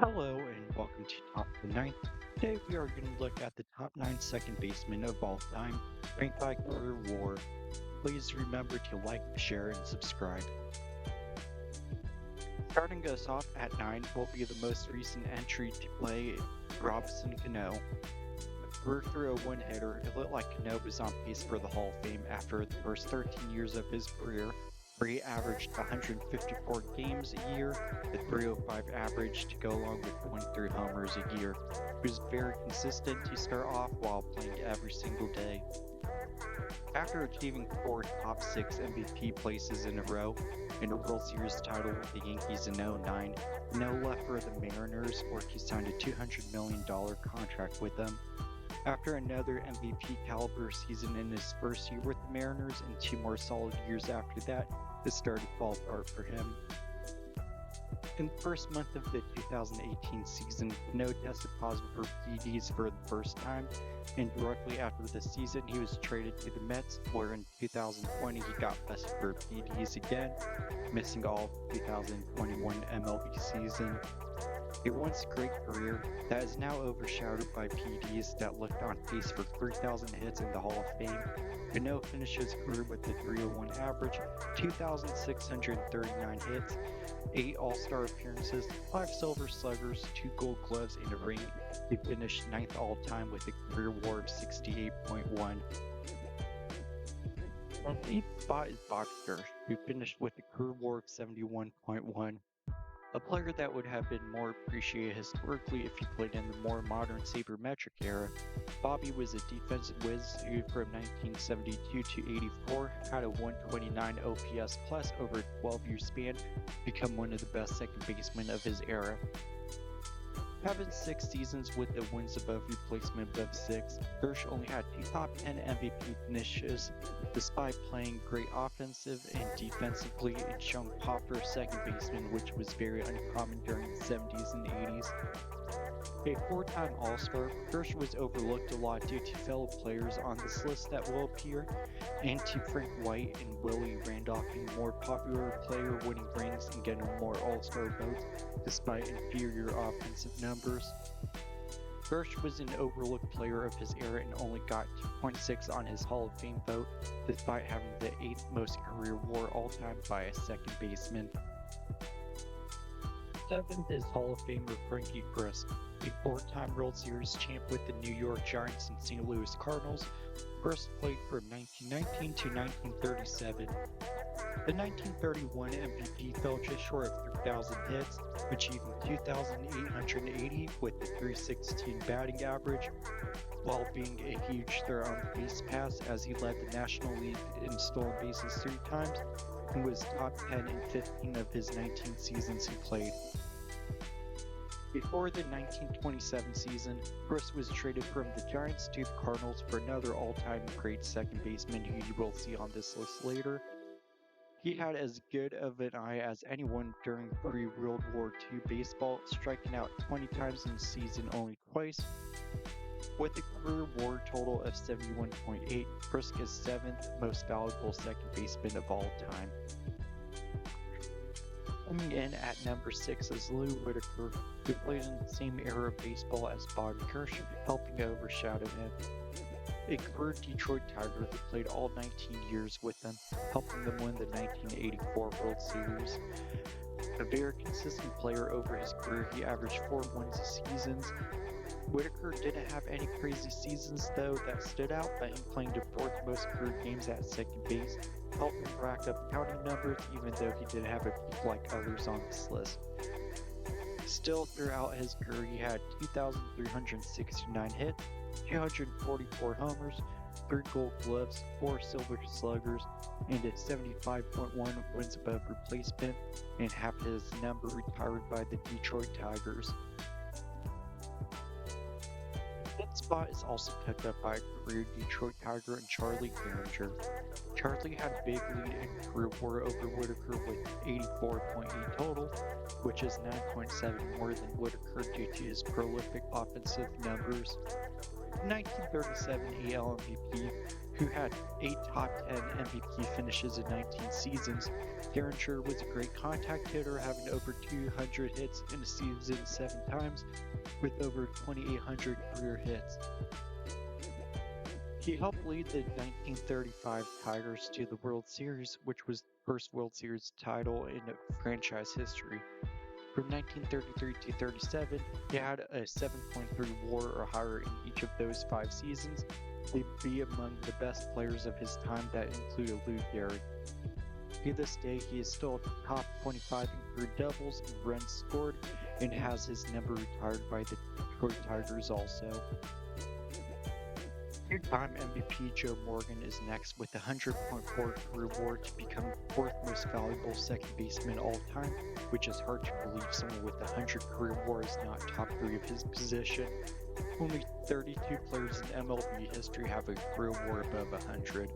Hello and welcome to Top of the Ninth. Today we are going to look at the top 9 second basemen of all time, ranked by career WAR. Please remember to like, share, and subscribe. Starting us off at 9 will be the most recent entry to play, Robinson Cano. A career 301 hitter, it looked like Cano was on pace for the Hall of Fame after the first 13 years of his career, where he averaged 154 games a year, a 305 average to go along with 23 homers a year. He was very consistent to start off while playing every single day. After achieving 4 top 6 MVP places in a row and a World Series title with the Yankees in '09, Cano left for the Mariners where he signed a $200 million contract with them. After another MVP caliber season in his first year with the Mariners and 2 more solid years after that, it started to fall apart for him. In the first month of the 2018 season, Cano tested positive for PEDs for the first time, and directly after the season, he was traded to the Mets, where in 2020 he got tested for PEDs again, missing all of 2021 MLB season. A once great career that is now overshadowed by PEDs that looked on pace for 3,000 hits in the Hall of Fame. Cano finished his career with a 301 average, 2,639 hits, 8 All-Star appearances, 5 Silver Sluggers, 2 Gold Gloves, and a ring. He finished 9th all-time with a career WAR of 68.1. On the 8th spot is Bob Gersh, who finished with a career WAR of 71.1. A player that would have been more appreciated historically if he played in the more modern sabermetric era. Bobby was a defensive whiz who from 1972 to 84 had a 129 OPS plus over a 12-year span, become one of the best second basemen of his era. Having 6 seasons with the wins above replacement above 6, Gersh only had 2 top 10 MVP finishes, despite playing great offensive and defensively and showing pop for a second baseman, which was very uncommon during the 70s and 80s. A 4-time All-Star, Gersh was overlooked a lot due to fellow players on this list that will appear, and to Frank White and Willie Randolph being more popular player winning rings and getting more All-Star votes despite inferior offensive numbers. Gersh was an overlooked player of his era and only got 2.6 on his Hall of Fame vote, despite having the 8th most career WAR all-time by a second baseman. 7th is Hall of Famer Frankie Grist, a 4-time World Series champ with the New York Giants and St. Louis Cardinals. Grist played from 1919 to 1937. The 1931 MVP fell just short of 3,000 hits, achieving 2,880 with a .316 batting average, while being a huge threat on base pass as he led the National League in stolen bases 3 times and was top 10 in 15 of his 19 seasons he played. Before the 1927 season, Grist was traded from the Giants to the Cardinals for another all-time great second baseman who you will see on this list later. He had as good of an eye as anyone during pre-World War II baseball, striking out 20 times in a season only twice. With a career WAR total of 71.8, Grist is 7th most valuable second baseman of all time. Coming in at number 6 is Lou Whitaker, who played in the same era of baseball as Bobby Gersh, helping to overshadow him. A career Detroit Tiger who played all 19 years with them, helping them win the 1984 World Series. A very consistent player over his career, he averaged 4 wins a season. Whitaker didn't have any crazy seasons though that stood out, but him playing the 4th most career games at second base helped him rack up counting numbers even though he didn't have a peak like others on this list. Still, throughout his career, he had 2,369 hits, 244 homers, 3 Gold Gloves, 4 Silver Sluggers, and a 75.1 wins above replacement, and half his number retired by the Detroit Tigers. That spot is also picked up by career Detroit Tiger and Charlie Gehringer. Charlie had a big lead in career WAR over Whitaker with 84.8 total, which is 9.7 more than Whitaker due to his prolific offensive numbers. 1937 AL MVP, who had 8 top 10 MVP finishes in 19 seasons. Derringer was a great contact hitter, having over 200 hits in a season 7 times, with over 2,800 career hits. He helped lead the 1935 Tigers to the World Series, which was the first World Series title in franchise history. From 1933 to 37, he had a 7.3 WAR or higher in each of those 5 seasons. He'd be among the best players of his time that included Lou Gehrig. To this day, he is still top 25 in career doubles and runs scored, and has his number retired by the Detroit Tigers also. Two-time MVP Joe Morgan is next with a 100.4 career WAR to become the 4th most valuable second baseman all time, which is hard to believe someone with 100 career WAR is not top 3 of his position. Only 32 players in MLB history have a career WAR above 100.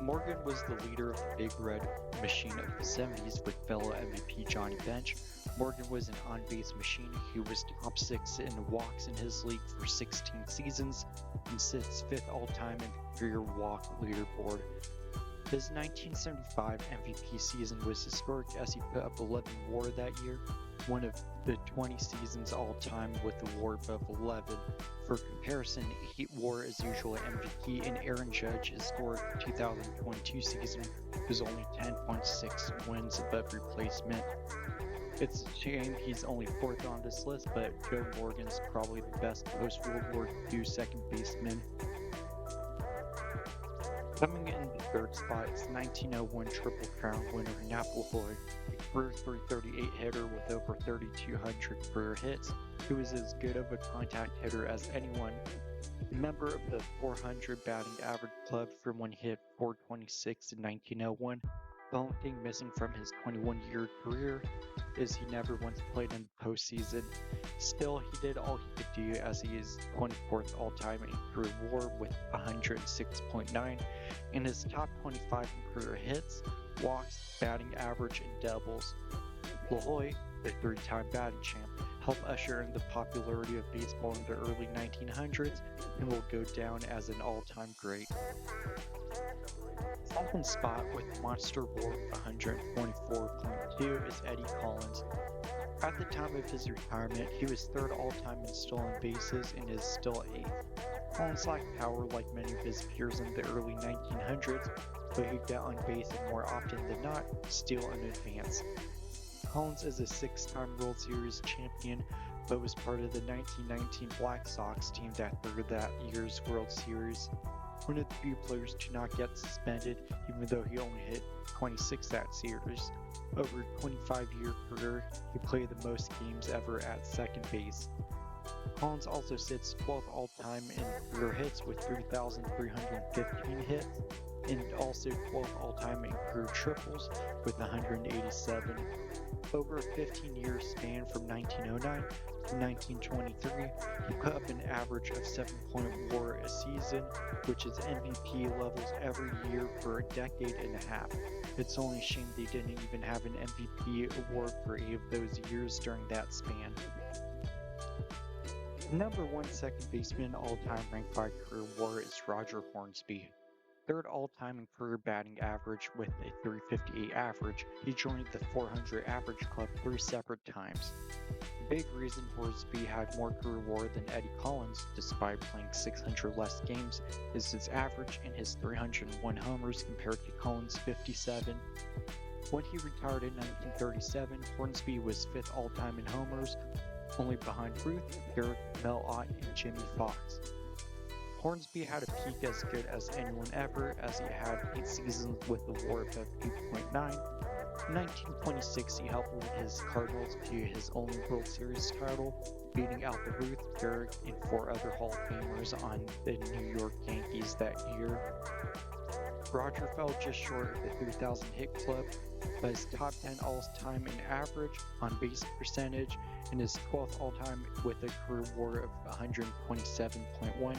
Morgan was the leader of the Big Red Machine of the 70s with fellow MVP Johnny Bench. Morgan was an on-base machine. He was top 6 in walks in his league for 16 seasons and sits 5th all-time in the career walk leaderboard. His 1975 MVP season was historic as he put up 11 WAR that year, one of the 20 seasons all-time with a WAR above 11. For comparison, 8 WAR is usually MVP, and Aaron Judge's historic 2022 season was only 10.6 wins above replacement. It's a shame he's only 4th on this list, but Joe Morgan's probably the best post-World War II second baseman. Coming in the 3rd spot is 1901 Triple Crown winner Nap Lahoy, a career 338 hitter with over 3,200 career hits, who is as good of a contact hitter as anyone. A member of the 400 batting average club from when he hit 426 in 1901. The only thing missing from his 21-year career is he never once played in the postseason. Still, he did all he could do as he is 24th all-time in career WAR with 106.9, and his top 25 in career hits, walks, batting average, and doubles. Lahoy, the 3-time batting champ, helped usher in the popularity of baseball in the early 1900s and will go down as an all-time great. Second spot with monster WAR of 124.2 is Eddie Collins. At the time of his retirement, he was 3rd all-time in stolen bases and is still 8th. Collins lacked power like many of his peers in the early 1900s, but he'd get on base and more often than not, steal in advance. Collins is a 6-time World Series champion, but was part of the 1919 Black Sox team that third that year's World Series. One of the few players to not get suspended, even though he only hit 26 that series. Over a 25-year career, he played the most games ever at second base. Collins also sits 12th all-time in career hits with 3,315 hits, and also 12th all-time in career triples with 187. Over a 15-year span from 1909 to 1923, he put up an average of 7.4 a season, which is MVP levels every year for a decade and a half. It's only a shame they didn't even have an MVP award for 8 of those years during that span. Number 1 second baseman all-time ranked by career WAR is Roger Hornsby. 3rd all-time in career batting average with a 358 average. He joined the 400 average club 3 separate times. The big reason Hornsby had more career WAR than Eddie Collins, despite playing 600 less games, is his average and his 301 homers compared to Collins' 57. When he retired in 1937, Hornsby was 5th all-time in homers, only behind Ruth, Gehrig, Mel Ott, and Jimmy Fox. Hornsby had a peak as good as anyone ever, as he had 8 seasons with a WAR above 8.9. In 1926, he helped lead his Cardinals to his only World Series title, beating out the Ruth, Gehrig, and 4 other Hall of Famers on the New York Yankees that year. Roger fell just short of the 3,000 hit club, but his top 10 all-time in average, on-base percentage, and his 12th all-time with a career WAR of 127.1.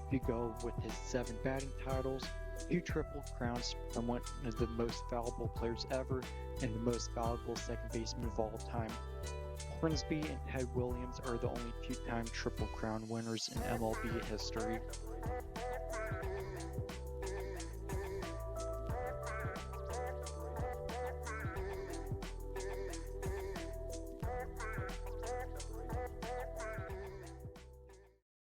If you go with his 7 batting titles, 2 triple crowns from one of the most valuable players ever, and the most valuable second baseman of all time. Hornsby and Ted Williams are the only 2-time Triple Crown winners in MLB history.